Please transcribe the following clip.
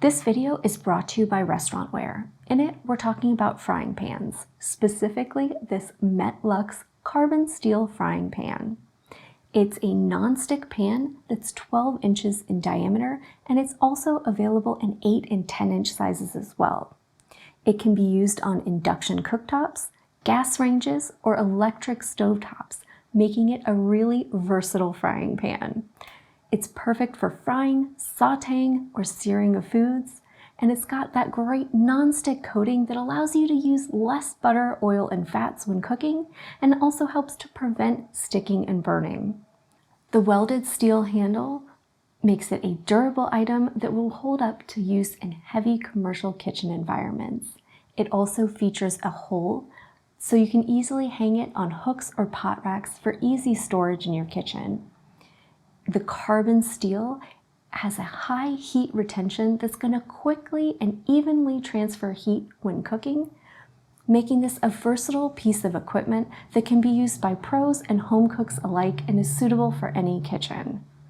This video is brought to you by Restaurantware. In it, we're talking about frying pans, specifically this Metlux carbon steel frying pan. It's a non-stick pan that's 12 inches in diameter, and it's also available in 8 and 10-inch sizes as well. It can be used on induction cooktops, gas ranges, or electric stovetops, making it a really versatile frying pan. It's perfect for frying, sauteing, or searing of foods, and it's got that great non-stick coating that allows you to use less butter, oil, and fats when cooking, and also helps to prevent sticking and burning. The welded steel handle makes it a durable item that will hold up to use in heavy commercial kitchen environments. It also features a hole, so you can easily hang it on hooks or pot racks for easy storage in your kitchen. The carbon steel has a high heat retention that's going to quickly and evenly transfer heat when cooking, making this a versatile piece of equipment that can be used by pros and home cooks alike and is suitable for any kitchen.